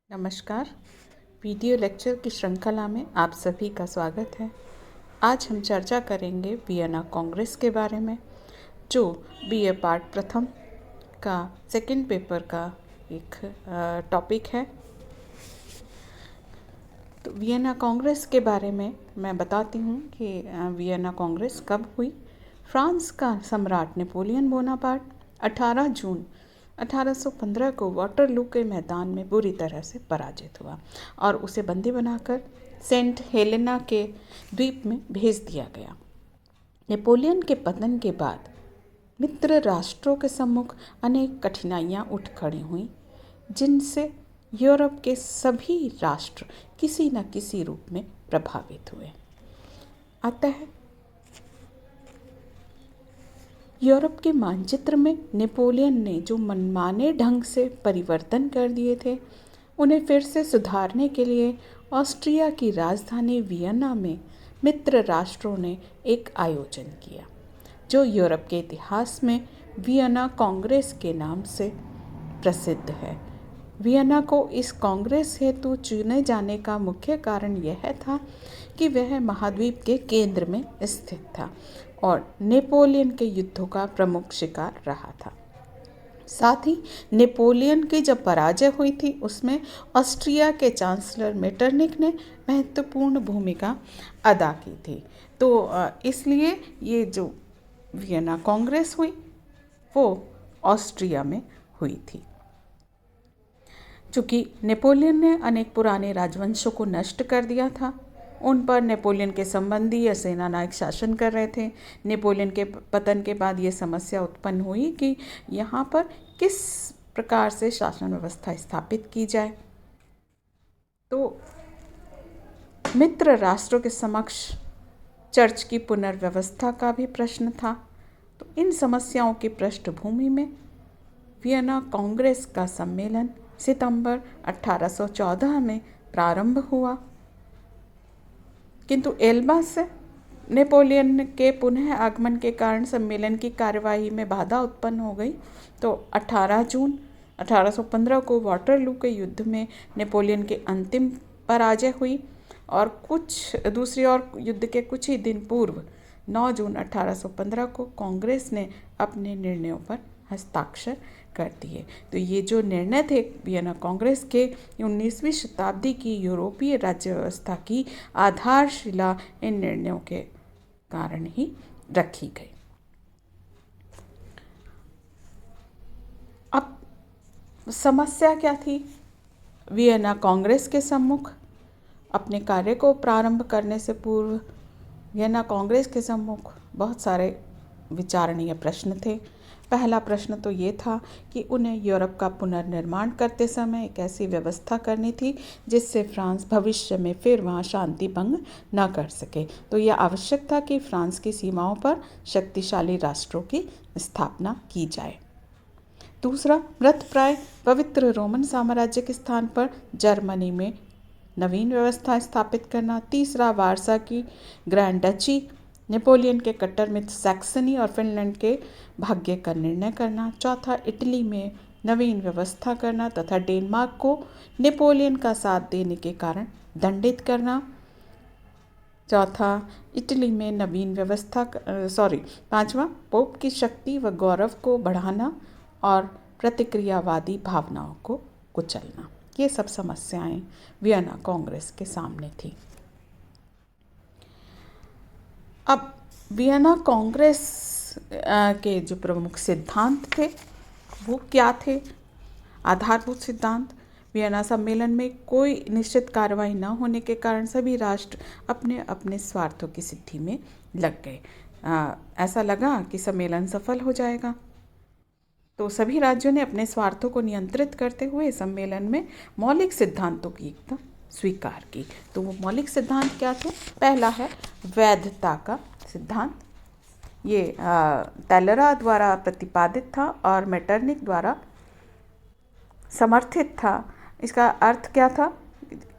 नमस्कार। Video lecture की श्रृंखला में आप सभी का स्वागत है। आज हम चर्चा करेंगे वियना कांग्रेस के बारे में, जो बीए पार्ट प्रथम का सेकंड पेपर का एक टॉपिक है। तो वियना कांग्रेस के बारे में मैं बताती हूँ कि वियना कांग्रेस कब हुई। फ्रांस का सम्राट नेपोलियन बोनापार्ट 18 जून 1815 को वाटरलू के मैदान में बुरी तरह से पराजित हुआ और उसे बंदी बनाकर सेंट हेलेना के द्वीप में भेज दिया गया। नेपोलियन के पतन के बाद मित्र राष्ट्रों के सम्मुख अनेक कठिनाइयां उठ खड़ी हुईं, जिनसे यूरोप के सभी राष्ट्र किसी न किसी रूप में प्रभावित हुए। अतः यूरोप के मानचित्र में नेपोलियन ने जो मनमाने ढंग से परिवर्तन कर दिए थे, उन्हें फिर से सुधारने के लिए ऑस्ट्रिया की राजधानी वियना में मित्र राष्ट्रों ने एक आयोजन किया, जो यूरोप के इतिहास में वियना कांग्रेस के नाम से प्रसिद्ध है। वियना को इस कांग्रेस हेतु चुने जाने का मुख्य कारण यह था कि वह महाद्वीप के केंद्र में स्थित था और नेपोलियन के युद्धों का प्रमुख शिकार रहा था। साथ ही नेपोलियन की जब पराजय हुई थी, उसमें ऑस्ट्रिया के चांसलर मेटरनिक ने महत्वपूर्ण भूमिका अदा की थी। तो इसलिए ये जो वियना कांग्रेस हुई वो ऑस्ट्रिया में हुई थी। चूँकि नेपोलियन ने अनेक पुराने राजवंशों को नष्ट कर दिया था, उन पर नेपोलियन के संबंधी या सेनानायक शासन कर रहे थे। नेपोलियन के पतन के बाद ये समस्या उत्पन्न हुई कि यहाँ पर किस प्रकार से शासन व्यवस्था स्थापित की जाए। तो मित्र राष्ट्रों के समक्ष चर्च की पुनर्व्यवस्था का भी प्रश्न था। तो इन समस्याओं की पृष्ठभूमि में वियना कांग्रेस का सम्मेलन सितंबर 1814 में प्रारंभ हुआ, किंतु एल्बा से नेपोलियन के पुनः आगमन के कारण सम्मेलन की कार्यवाही में बाधा उत्पन्न हो गई। तो 18 जून 1815 को वाटरलू के युद्ध में नेपोलियन की अंतिम पराजय हुई और दूसरी ओर युद्ध के कुछ ही दिन पूर्व 9 जून 1815 को कांग्रेस ने अपने निर्णयों पर हस्ताक्षर कर दिए। तो ये जो निर्णय थे वियना कांग्रेस के, 19वीं शताब्दी की यूरोपीय राज्य व्यवस्था की आधारशिला इन निर्णयों के कारण ही रखी गई। अब समस्या क्या थी? वियना कांग्रेस के सम्मुख अपने कार्य को प्रारंभ करने से पूर्व वियना कांग्रेस के सम्मुख बहुत सारे विचारणीय प्रश्न थे। पहला प्रश्न तो ये था कि उन्हें यूरोप का पुनर्निर्माण करते समय एक ऐसी व्यवस्था करनी थी जिससे फ्रांस भविष्य में फिर वहाँ शांति भंग न कर सके। तो यह आवश्यक था कि फ्रांस की सीमाओं पर शक्तिशाली राष्ट्रों की स्थापना की जाए। दूसरा, मृतप्राय पवित्र रोमन साम्राज्य के स्थान पर जर्मनी में नवीन व्यवस्था स्थापित करना। तीसरा, वारसा की ग्रैंड डची नेपोलियन के कट्टर मित्र सैक्सनी और फिनलैंड के भाग्य का निर्णय करना। चौथा, इटली में नवीन व्यवस्था करना तथा डेनमार्क को नेपोलियन का साथ देने के कारण दंडित करना। पांचवा, पोप की शक्ति व गौरव को बढ़ाना और प्रतिक्रियावादी भावनाओं को कुचलना। ये सब समस्याएं वियना कांग्रेस के सामने थी। अब वियना कांग्रेस के जो प्रमुख सिद्धांत थे वो क्या थे? आधारभूत सिद्धांत, वियना सम्मेलन में कोई निश्चित कार्रवाई न होने के कारण सभी राष्ट्र अपने अपने स्वार्थों की सिद्धि में लग गए। ऐसा लगा कि सम्मेलन सफल हो जाएगा, तो सभी राज्यों ने अपने स्वार्थों को नियंत्रित करते हुए सम्मेलन में मौलिक सिद्धांतों की एकदम स्वीकार की। तो वो मौलिक सिद्धांत क्या थे? पहला है वैधता का सिद्धांत। ये टेलरा द्वारा प्रतिपादित था और मेटरनिक द्वारा समर्थित था। इसका अर्थ क्या था?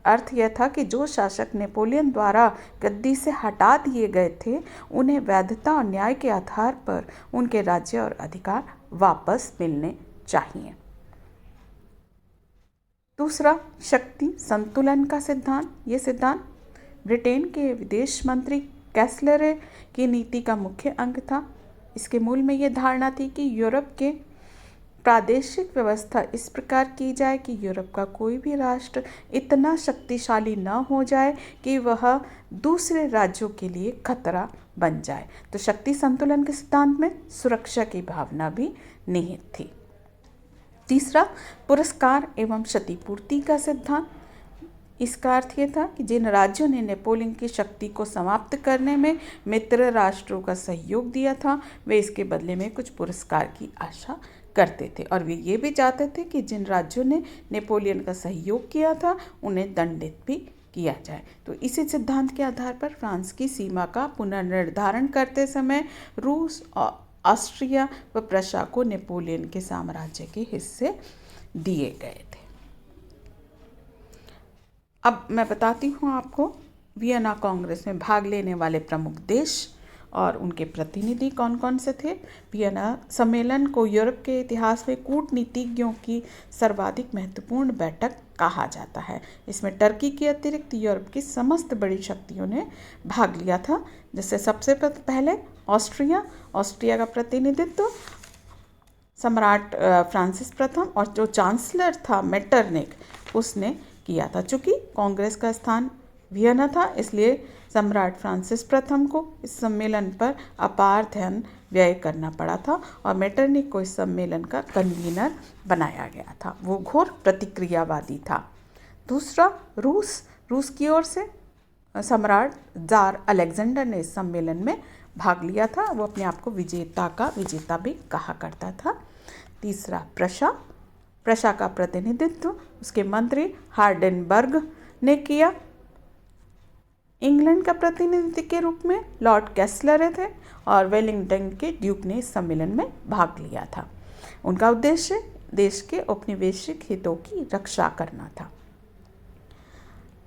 अर्थ यह था कि जो शासक नेपोलियन द्वारा गद्दी से हटा दिए गए थे, उन्हें वैधता और न्याय के आधार पर उनके राज्य और अधिकार वापस मिलने चाहिए। दूसरा, शक्ति संतुलन का सिद्धांत। ये सिद्धांत ब्रिटेन के विदेश मंत्री कैसलर की नीति का मुख्य अंग था। इसके मूल में ये धारणा थी कि यूरोप के प्रादेशिक व्यवस्था इस प्रकार की जाए कि यूरोप का कोई भी राष्ट्र इतना शक्तिशाली न हो जाए कि वह दूसरे राज्यों के लिए खतरा बन जाए। तो शक्ति संतुलन के सिद्धांत में सुरक्षा की भावना भी निहित थी। तीसरा, पुरस्कार एवं क्षतिपूर्ति का सिद्धांत। इसका अर्थ ये था कि जिन राज्यों ने नेपोलियन की शक्ति को समाप्त करने में मित्र राष्ट्रों का सहयोग दिया था, वे इसके बदले में कुछ पुरस्कार की आशा करते थे, और वे ये भी चाहते थे कि जिन राज्यों ने नेपोलियन का सहयोग किया था उन्हें दंडित भी किया जाए। तो इसी सिद्धांत के आधार पर फ्रांस की सीमा का पुनर्निर्धारण करते समय रूस, ऑस्ट्रिया व प्रशा को नेपोलियन के साम्राज्य के हिस्से दिए गए थे। अब मैं बताती हूँ आपको वियना कांग्रेस में भाग लेने वाले प्रमुख देश और उनके प्रतिनिधि कौन कौन से थे। वियना सम्मेलन को यूरोप के इतिहास में कूटनीतिज्ञों की सर्वाधिक महत्वपूर्ण बैठक कहा जाता है। इसमें टर्की के अतिरिक्त यूरोप की समस्त बड़ी शक्तियों ने भाग लिया था। जैसे सबसे पहले ऑस्ट्रिया का प्रतिनिधित्व सम्राट फ्रांसिस प्रथम और जो चांसलर था मेटरनिक, उसने किया था। चूँकि कांग्रेस का स्थान वियना था, इसलिए सम्राट फ्रांसिस प्रथम को इस सम्मेलन पर अपार धन व्यय करना पड़ा था और मेटरनिक को इस सम्मेलन का कन्वीनर बनाया गया था। वो घोर प्रतिक्रियावादी था। दूसरा, रूस की ओर से सम्राट जार अलेक्जेंडर ने इस सम्मेलन में भाग लिया था। वो अपने आप को विजेता भी कहा करता था। तीसरा, प्रशा का प्रतिनिधित्व उसके मंत्री हार्डेनबर्ग ने किया। इंग्लैंड का प्रतिनिधि के रूप में लॉर्ड कैसलर थे और वेलिंगटन के ड्यूक ने इस सम्मेलन में भाग लिया था। उनका उद्देश्य देश के औपनिवेशिक हितों की रक्षा करना था।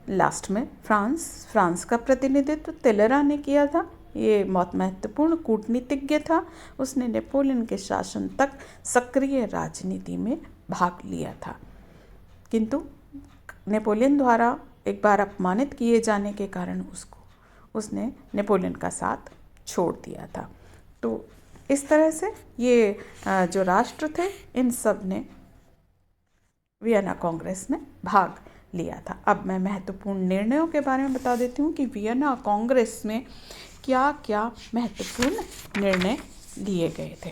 लास्ट में फ्रांस का प्रतिनिधित्व तिलेरा ने किया था। ये बहुत महत्वपूर्ण कूटनीतिज्ञ था। उसने नेपोलियन के शासन तक सक्रिय राजनीति में भाग लिया था, किंतु नेपोलियन द्वारा एक बार अपमानित किए जाने के कारण उसने नेपोलियन का साथ छोड़ दिया था। तो इस तरह से ये जो राष्ट्र थे, इन सब ने वियना कांग्रेस में भाग लिया था। अब मैं महत्वपूर्ण निर्णयों के बारे में बता देती हूँ कि वियना कांग्रेस में क्या क्या महत्वपूर्ण निर्णय लिए गए थे।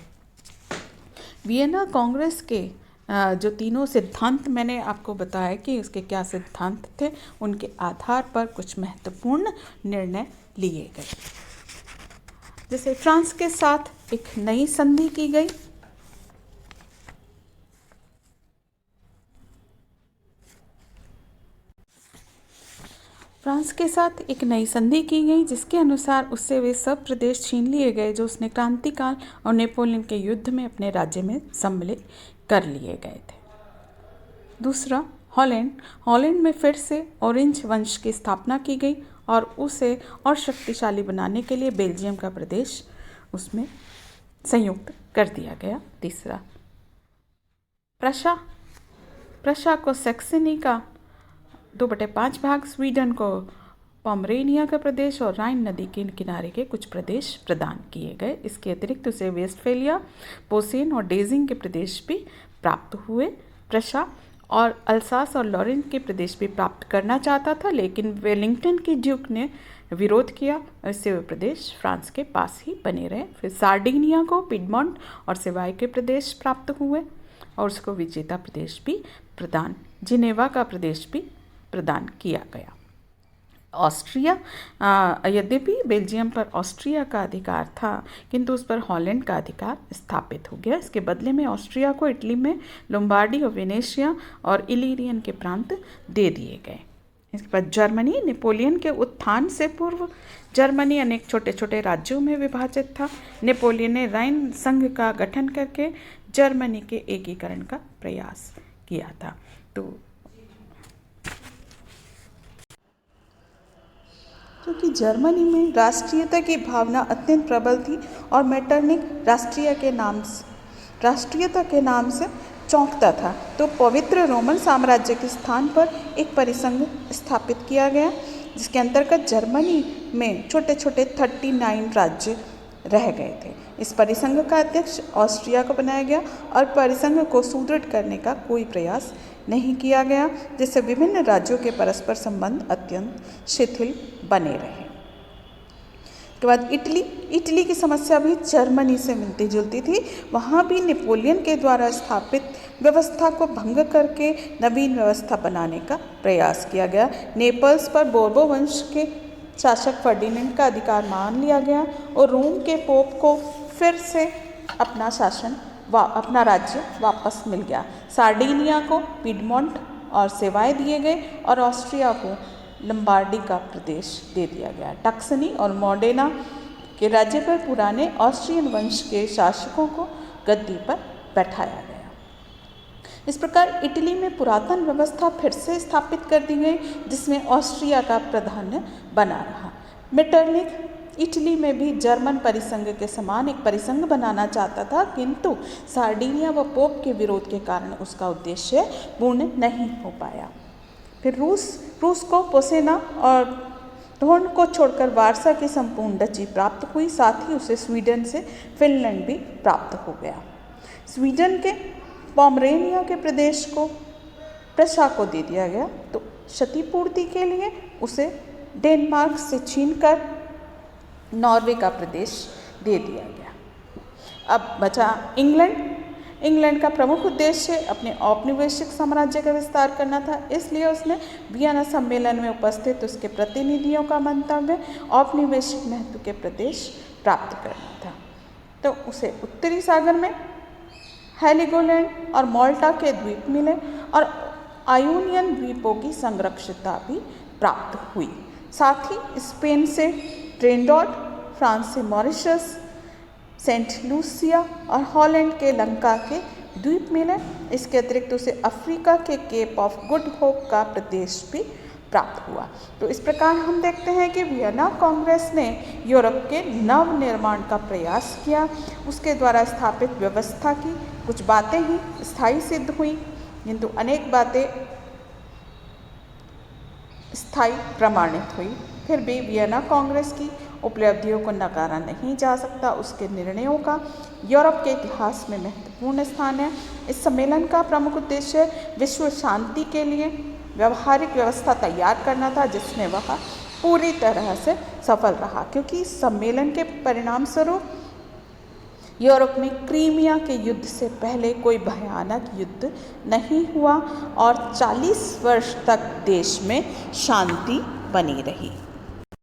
वियना कांग्रेस के जो तीनों सिद्धांत मैंने आपको बताया कि उसके क्या सिद्धांत थे, उनके आधार पर कुछ महत्वपूर्ण निर्णय लिए गए। जैसे फ्रांस के साथ एक नई संधि की गई। फ्रांस के साथ एक नई संधि की गई जिसके अनुसार उससे वे सब प्रदेश छीन लिए गए जो उसने क्रांतिकाल और नेपोलियन के युद्ध में अपने राज्य में सम्मिलित कर लिए गए थे। दूसरा, हॉलैंड में फिर से ऑरेंज वंश की स्थापना की गई और उसे और शक्तिशाली बनाने के लिए बेल्जियम का प्रदेश उसमें संयुक्त कर दिया गया। तीसरा, प्रशा को सैक्सनी का 2/5 भाग, स्वीडन को पोमरेनिया का प्रदेश और राइन नदी के किनारे के कुछ प्रदेश प्रदान किए गए। इसके अतिरिक्त उसे वेस्टफेलिया, पोसेन और डेजिंग के प्रदेश भी प्राप्त हुए। प्रशा और अल्सास और लॉरेन के प्रदेश भी प्राप्त करना चाहता था, लेकिन वेलिंगटन के ड्यूक ने विरोध किया। इससे वे प्रदेश फ्रांस के पास ही बने रहे। फिर सार्डिनिया को पिडमॉन्ट और सेवाई के प्रदेश प्राप्त हुए और उसको विजेता प्रदेश भी प्रदान, जिनेवा का प्रदेश भी प्रदान किया गया। ऑस्ट्रिया, यद्यपि बेल्जियम पर ऑस्ट्रिया का अधिकार था, किंतु उस पर हॉलैंड का अधिकार स्थापित हो गया। इसके बदले में ऑस्ट्रिया को इटली में लोम्बार्डी और वेनेशिया और इलीरियन के प्रांत दे दिए गए। इसके बाद जर्मनी, नेपोलियन के उत्थान से पूर्व जर्मनी अनेक छोटे छोटे राज्यों में विभाजित था। नेपोलियन ने राइन संघ का गठन करके जर्मनी के एकीकरण का प्रयास किया था। तो क्योंकि जर्मनी में राष्ट्रीयता की भावना अत्यंत प्रबल थी और मेटरनिक राष्ट्रीयता के नाम से चौंकता था, तो पवित्र रोमन साम्राज्य के स्थान पर एक परिसंघ स्थापित किया गया, जिसके अंतर्गत जर्मनी में छोटे छोटे 39 राज्य रह गए थे। इस परिसंघ का अध्यक्ष ऑस्ट्रिया को बनाया गया और परिसंघ को सुदृढ़ करने का कोई प्रयास नहीं किया गया, जिससे विभिन्न राज्यों के परस्पर संबंध अत्यंत शिथिल बने रहे। उसके बाद इटली की समस्या भी जर्मनी से मिलती जुलती थी। वहाँ भी नेपोलियन के द्वारा स्थापित व्यवस्था को भंग करके नवीन व्यवस्था बनाने का प्रयास किया गया। नेपल्स पर बोर्बो वंश के शासक फर्डिनेंड का अधिकार मान लिया गया और रोम के पोप को फिर से अपना राज्य वापस मिल गया। सार्डिनिया को पिडमोंट और सेवाएं दिए गए और ऑस्ट्रिया को लंबार्डी का प्रदेश दे दिया गया। टक्सनी और मोडेना के राज्य पर पुराने ऑस्ट्रियन वंश के शासकों को गद्दी पर बैठाया गया। इस प्रकार इटली में पुरातन व्यवस्था फिर से स्थापित कर दी गई, जिसमें ऑस्ट्रिया का प्राधान्य बना रहा। मेटरनिख इटली में भी जर्मन परिसंघ के समान एक परिसंघ बनाना चाहता था, किंतु सार्डिनिया व पोप के विरोध के कारण उसका उद्देश्य पूर्ण नहीं हो पाया। फिर रूस को पोसेना और धोर्न को छोड़कर वारसा की संपूर्ण डची प्राप्त हुई। साथ ही उसे स्वीडन से फिनलैंड भी प्राप्त हो गया। स्वीडन के पोमरेनिया के प्रदेश को प्रशा को दे दिया गया, तो क्षतिपूर्ति के लिए उसे डेनमार्क से छीनकर नॉर्वे का प्रदेश दे दिया गया। अब बचा इंग्लैंड का प्रमुख उद्देश्य अपने औपनिवेशिक साम्राज्य का विस्तार करना था, इसलिए उसने वियना सम्मेलन में उपस्थित उसके प्रतिनिधियों का मंतव्य औपनिवेशिक महत्व के प्रदेश प्राप्त करना था। तो उसे उत्तरी सागर में हेलिगोलैंड और माल्टा के द्वीप मिले और आयोनियन द्वीपों की संरक्षितता भी प्राप्त हुई। साथ ही स्पेन से ट्रिनिडाद, फ्रांस से मॉरिशस, सेंट लूसिया और हॉलैंड के लंका के द्वीप मिले। इसके अतिरिक्त उसे अफ्रीका के केप ऑफ गुड होप का प्रदेश भी प्राप्त हुआ। तो इस प्रकार हम देखते हैं कि वियना कांग्रेस ने यूरोप के नव निर्माण का प्रयास किया। उसके द्वारा स्थापित व्यवस्था की कुछ बातें ही स्थायी सिद्ध हुई, किंतु अनेक बातें स्थायी प्रमाणित हुई। फिर भी वियना कांग्रेस की उपलब्धियों को नकारा नहीं जा सकता। उसके निर्णयों का यूरोप के इतिहास में महत्वपूर्ण स्थान है। इस सम्मेलन का प्रमुख उद्देश्य विश्व शांति के लिए व्यवहारिक व्यवस्था तैयार करना था, जिसमें वह पूरी तरह से सफल रहा, क्योंकि इस सम्मेलन के परिणाम स्वरूप यूरोप में क्रीमिया के युद्ध से पहले कोई भयानक युद्ध नहीं हुआ और 40 वर्ष तक देश में शांति बनी रही।